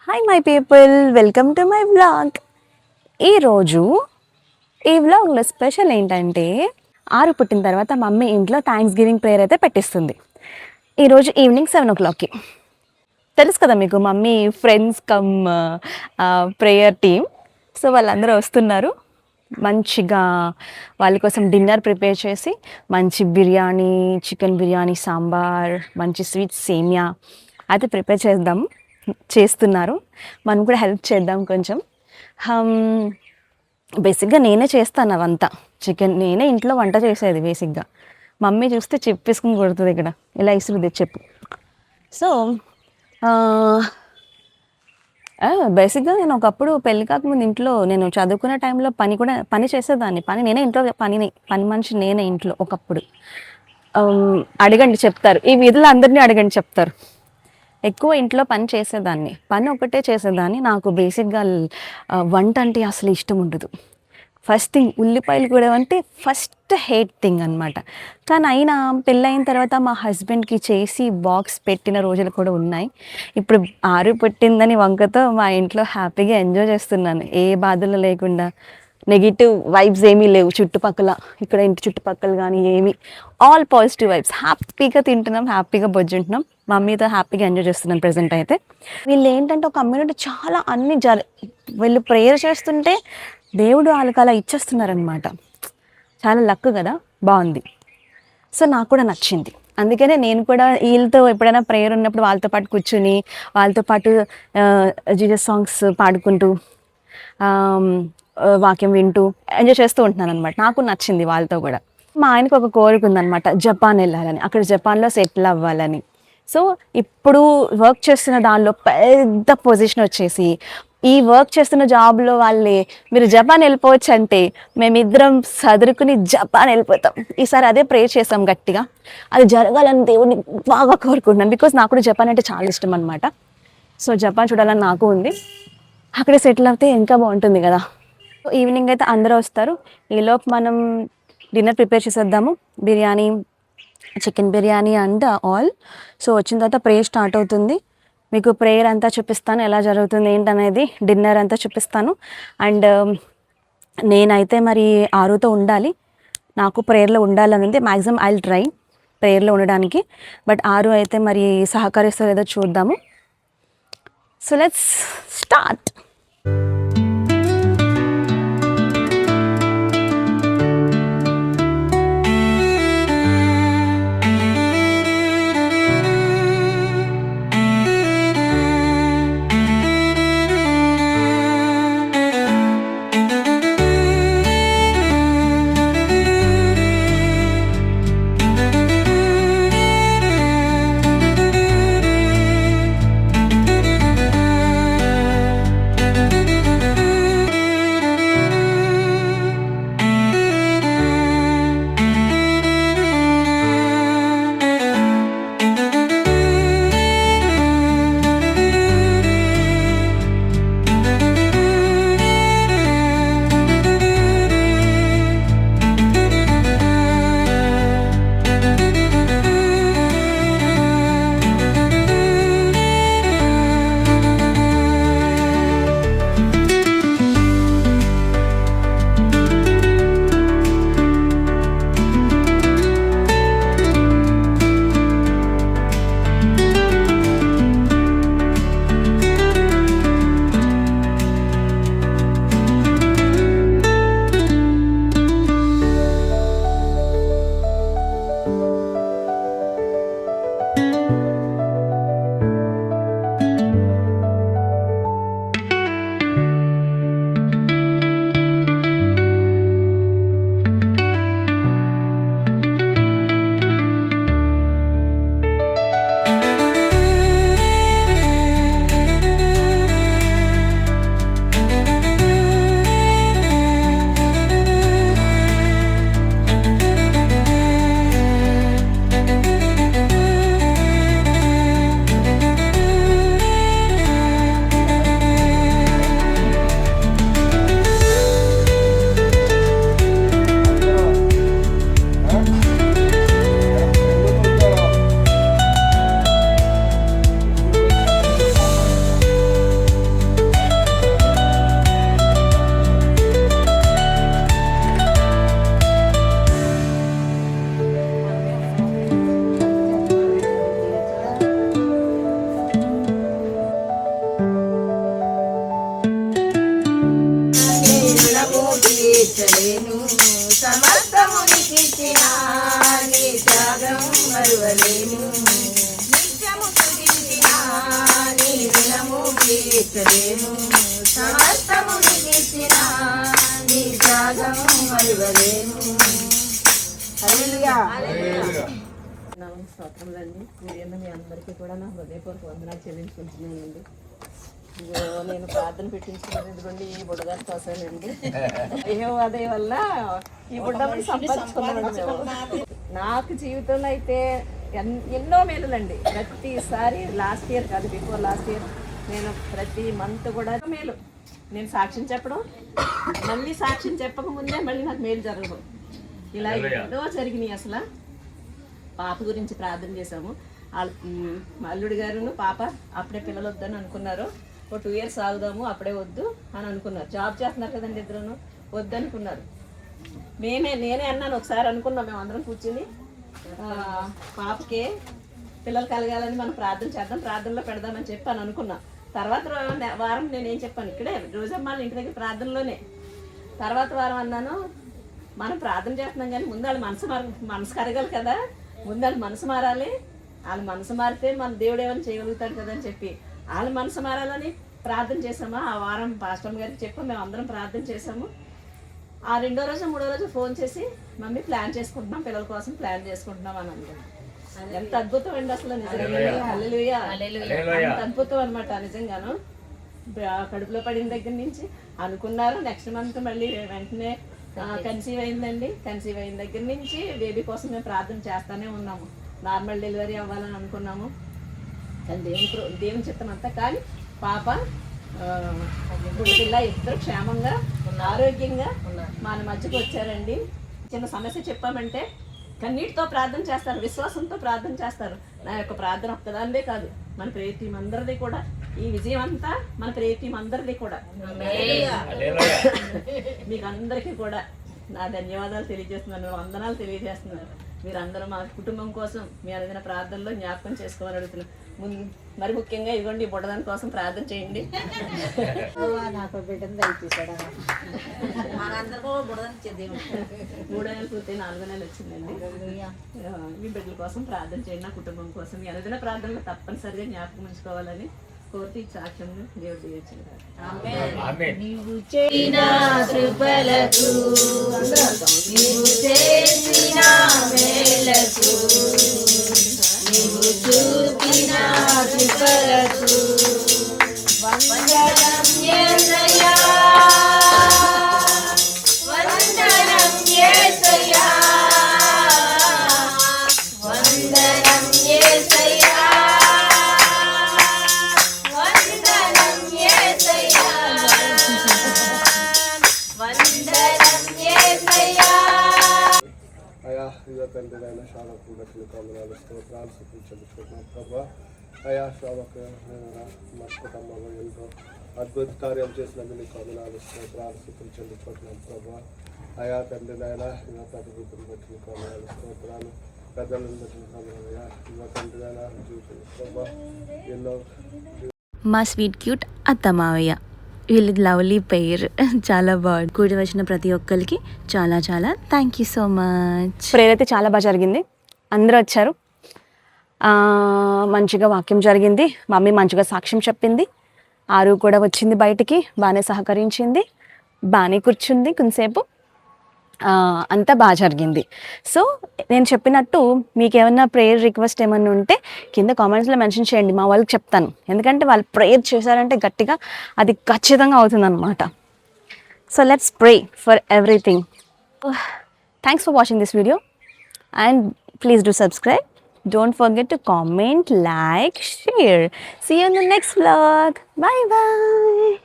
Hi my people, welcome to my vlog. ఈరోజు ఈ వ్లాగ్లో స్పెషల్ ఏంటంటే ఆరు పుట్టిన తర్వాత మమ్మీ ఇంట్లో థ్యాంక్స్ గివింగ్ ప్రేయర్ అయితే పెట్టిస్తుంది. ఈరోజు ఈవినింగ్ 7 o'clockకి. తెలుసు కదా మీకు, mummy friends come prayer team. So వాళ్ళందరూ వస్తున్నారు. మంచిగా వాళ్ళ కోసం డిన్నర్ ప్రిపేర్ చేసి మంచి బిర్యానీ, చికెన్ బిర్యానీ, సాంబార్, మంచి స్వీట్ సేమియా అయితే ప్రిపేర్ చేస్తున్నారు. మనం కూడా హెల్ప్ చేద్దాం కొంచెం. బేసిక్గా నేనే చేస్తాను అవంతా. చికెన్ నేనే ఇంట్లో వంట చేసేది బేసిక్గా. మమ్మీ చూస్తే చెప్పేసుకుని కొడుతుంది, ఇక్కడ ఇలా ఇసురుది చెప్పు. సో బేసిక్గా నేను ఒకప్పుడు పెళ్ళి కాకముందు ఇంట్లో నేను చదువుకునే టైంలో పని చేసేదాన్ని. నేనే ఇంట్లో పని మనిషి నేనే ఇంట్లో ఒకప్పుడు. అడగండి చెప్తారు, ఈ వీధిలో అందరినీ అడగండి చెప్తారు. ఎక్కువ ఇంట్లో పని చేసేదాన్ని, పని ఒకటే చేసేదాన్ని. నాకు బేసిక్గా వంట అంటే అసలు ఇష్టం ఉండదు. ఫస్ట్ థింగ్ ఉల్లిపాయలు కూడా అంటే ఫస్ట్ హేట్ థింగ్ అనమాట. కానీ అయినా పెళ్ళైన తర్వాత మా హస్బెండ్కి చేసి బాక్స్ పెట్టిన రోజులు కూడా ఉన్నాయి. ఇప్పుడు ఆరు పెట్టిందని వంకతో మా ఇంట్లో హ్యాపీగా ఎంజాయ్ చేస్తున్నాను, ఏ బాధలు లేకుండా. నెగిటివ్ వైబ్స్ ఏమీ లేవు చుట్టుపక్కల, ఇక్కడ ఇంటి చుట్టుపక్కల కానీ ఏమీ. All positive vibes. హ్యాపీగా తింటున్నాం, హ్యాపీగా బొజ్జుంటున్నాం, మమ్మీతో హ్యాపీగా ఎంజాయ్ చేస్తున్నాను ప్రజెంట్ అయితే. వీళ్ళు ఏంటంటే ఒక కమ్యూనిటీ చాలా అన్ని వీళ్ళు ప్రేయర్ చేస్తుంటే దేవుడు వాళ్ళకి అలా ఇచ్చేస్తున్నారనమాట. చాలా లక్ కదా, బాగుంది. సో నాకు కూడా నచ్చింది. అందుకనే నేను కూడా వీళ్ళతో ఎప్పుడైనా ప్రేయర్ ఉన్నప్పుడు వాళ్ళతో పాటు కూర్చుని వాళ్ళతో పాటు జీసస్ సాంగ్స్ పాడుకుంటూ వాక్యం వింటూ ఎంజాయ్ చేస్తూ ఉంటున్నాను అనమాట. నాకు నచ్చింది వాళ్ళతో కూడా. మా ఆయనకు ఒక కోరిక ఉందనమాట, జపాన్ వెళ్ళాలని, అక్కడ జపాన్లో సెటిల్ అవ్వాలని. సో ఇప్పుడు వర్క్ చేస్తున్న దానిలో పెద్ద పొజిషన్ వచ్చేసి ఈ వర్క్ చేస్తున్న జాబ్లో వాళ్ళే మీరు జపాన్ వెళ్ళిపోవచ్చు అంటే మేమిద్దరం సదురుకుని జపాన్ వెళ్ళిపోతాం. ఈసారి అదే ప్రేయర్ చేసాం గట్టిగా. అది జరగాలని దేవుడిని బాగా కోరుకుంటున్నాను. బికాజ్ నాకు కూడా జపాన్ అంటే చాలా ఇష్టం అనమాట. సో జపాన్ చూడాలని నాకు ఉంది. అక్కడే సెటిల్ అవుతే ఇంకా బాగుంటుంది కదా. ఈవినింగ్ అయితే అందరూ వస్తారు. ఈలోపు మనం డిన్నర్ ప్రిపేర్ చేసేద్దాము. Biryani, chicken biryani and all. So వచ్చిన తర్వాత ప్రేయర్ స్టార్ట్ అవుతుంది. మీకు ప్రేయర్ అంతా చూపిస్తాను, ఎలా జరుగుతుంది ఏంటనేది. డిన్నర్ అంతా చూపిస్తాను. అండ్ నేనైతే మరి ఆరుతో ఉండాలి, నాకు ప్రేయర్లో ఉండాలని ఉంది. మ్యాక్సిమం ఐ విల్ ట్రై ప్రేయర్లో ఉండడానికి. బట్ ఆరు అయితే మరి సహకరిస్తో లేదో చూద్దాము. So let's start. తీర్చలేను సమస్తము నీకిచ్చిన నీ త్యాగం మరువలేను నిత్యము స్తుతించిన నీ రుణము తీర్చలేను సమస్తము నీకిచ్చిన నీ త్యాగం మరువలేను. హల్లెలూయా. స్తోత్రములండి. మీరు మీ అందరికీ కూడా నా హృదయపూర్వక వందనాలు చెల్లించుకుంటున్నానండి. నేను ప్రార్థన పెట్టించుకున్నది ఇదిగోండి ఈ బుడ్డదాని కోసమేనండి. అదే వల్ల ఈ బుడ్డని సంపాదించుకున్నాను. నాకు జీవితంలో అయితే ఎన్నో మేలులండి. ప్రతిసారి లాస్ట్ ఇయర్ కాదు, బిఫోర్ లాస్ట్ ఇయర్ నేను ప్రతి మంత్ కూడా మేలు. నేను సాక్ష్యం చెప్పడం, మళ్ళీ సాక్ష్యం చెప్పకముందే మళ్ళీ నాకు మేలు జరగదు. ఇలా ఎన్నో జరిగినాయి. అసలు పాప గురించి ప్రార్థన చేశాము. వాళ్ళ అల్లుడి గారును పాప అప్పుడే పిల్లలు వద్దని అనుకున్నారు. ఒక 2 years ఆగుదాము, అప్పుడే వద్దు అని అనుకున్నారు. జాబ్ చేస్తున్నారు కదండి ఇద్దరును, వద్దు అనుకున్నారు. నేనే అన్నాను ఒకసారి అనుకున్నాం మేము అందరం కూర్చుని, పాపకి పిల్లలు కలగాలని మనం ప్రార్థన చేద్దాం, ప్రార్థనలో పెడదామని చెప్పి అని అనుకున్నాం. తర్వాత వారం నేనేం చెప్పాను, ఇక్కడే రోజమ్మ ఇంటి దగ్గర ప్రార్థనలోనే. తర్వాత వారం అన్నాను, మనం ప్రార్థన చేస్తున్నాం కానీ ముందు వాళ్ళు మనసు కరగాలి కదా, ముందు వాళ్ళు మనసు మారాలి. వాళ్ళ మనసు మారితే మన దేవుడు ఏమైనా చేయగలుగుతాడు కదా అని చెప్పి వాళ్ళ మనసు మారాలని ప్రార్థన చేసాము. ఆ వారం పాస్టర్ గారికి చెప్పి మేము అందరం ప్రార్థన చేసాము. ఆ 2వ రోజు 3వ రోజు ఫోన్ చేసి మమ్మీ ప్లాన్ చేసుకుంటున్నాం, పిల్లల కోసం ప్లాన్ చేసుకుంటున్నాం అని అనుకున్నాం. ఎంత అద్భుతం అండి అసలు, నిజంగా హల్లెలూయా. అంత అద్భుతం అనమాట నిజంగాను. కడుపులో పడిన దగ్గర నుంచి అనుకున్నారు. నెక్స్ట్ మంత్ మళ్ళీ వెంటనే కన్సీవ్ అయిందండి. కన్సీవ్ అయిన దగ్గర నుంచి బేబీ కోసం మేము ప్రార్థన చేస్తూనే ఉన్నాము. నార్మల్ డెలివరీ అవ్వాలని అనుకున్నాము, కానీ దేవుని చిత్తం అంతా. కానీ పాప పిల్ల ఇద్దరు క్షేమంగా ఆరోగ్యంగా మన మధ్యకు వచ్చారండి. చిన్న సమస్య చెప్పామంటే కన్నీటితో ప్రార్థన చేస్తారు, విశ్వాసంతో ప్రార్థన చేస్తారు. నా యొక్క ప్రార్థన ఒక్కదానిదే కాదు, మన ప్రేయర్ టీం అందరిది కూడా. ఈ విజయం అంతా మన ప్రేయర్ టీం అందరిది కూడా. మీకు అందరికీ కూడా నా ధన్యవాదాలు తెలియజేస్తున్నాను, వందనాలు తెలియజేస్తున్నాను. మీరందరూ మా కుటుంబం కోసం మీ అడిగిన ప్రార్థనలో జ్ఞాపకం చేసుకోవాలని అడుగుతున్నాను. మరి ముఖ్యంగా ఇదిగోండి ఈ బుడ్డదాని కోసం ప్రార్థన చేయండి. నాకు బిడ్డను దయచేశాడు. 3 నెలలు పూర్తి 4వ నెల వచ్చిందండి. మీ బిడ్డల కోసం ప్రార్థన చేయండి, నా కుటుంబం కోసం. మీ అడిగిన ప్రార్థనలో తప్పనిసరిగా జ్ఞాపకం ఉంచుకోవాలని కోరుతూ ఈ సాక్ష్యం దేవుడు దీవించుగాక. నీవు చేసిన కృపలకు, నీవు చేసిన మేలకు, నీవు చూపిన కృపలకు వందనం యేసయ్యా, వందనం యేసయ్యా, వందనం యేసయ్యా, వందనం యేసయ్యా, వందనం యేసయ్యా. అయా ఇదో తండ్రి నాయన శాలకు గట్టిన కామనాలు స్తోత్రాలు చూపించుకుంటున్నాం ప్రభా. అయా శాలకు మా కుటుంబంలో ఎంతో అద్భుత కార్యం చేసినందుకు నీ కామనాలు స్తోత్రాలు చూపించుకుంటున్నాం ప్రభా. అయా తండ్రి నాయన ఇదో ప్రతిభూతిని గట్టిన కామనాలు స్తోత్రాలు, పెద్దలను గట్టిన కామనాలు. అయా ఇదో తండ్రి నాయన జీవితం ప్రభా ఎన్నో. మా స్వీట్ క్యూట్ అత్తమావయ్య, వీళ్ళది లవ్లీ పెయిర్, చాలా బాగుంది. కూడి వచ్చిన ప్రతి ఒక్కరికి చాలా చాలా thank you so much. Prayer అయితే చాలా బాగా జరిగింది, అందరూ వచ్చారు, మంచిగా వాక్యం జరిగింది. మమ్మీ మంచిగా సాక్ష్యం చెప్పింది, ఆరు కూడా వచ్చింది బయటికి, బాగానే సహకరించింది, బాగానే కూర్చుంది కొంతసేపు, అంతా బాగా జరిగింది. సో నేను చెప్పినట్టు మీకు ఏమన్నా ప్రేయర్ రిక్వెస్ట్ ఏమన్నా ఉంటే కింద కామెంట్స్లో మెన్షన్ చేయండి, మా వాళ్ళకి చెప్తాను. ఎందుకంటే వాళ్ళు ప్రేయర్ చేశారంటే గట్టిగా అది ఖచ్చితంగా అవుతుందన్నమాట. So let's pray for everything. Thanks for watching this video and please do subscribe. Don't forget to comment, like, share. See you in the next vlog. Bye bye.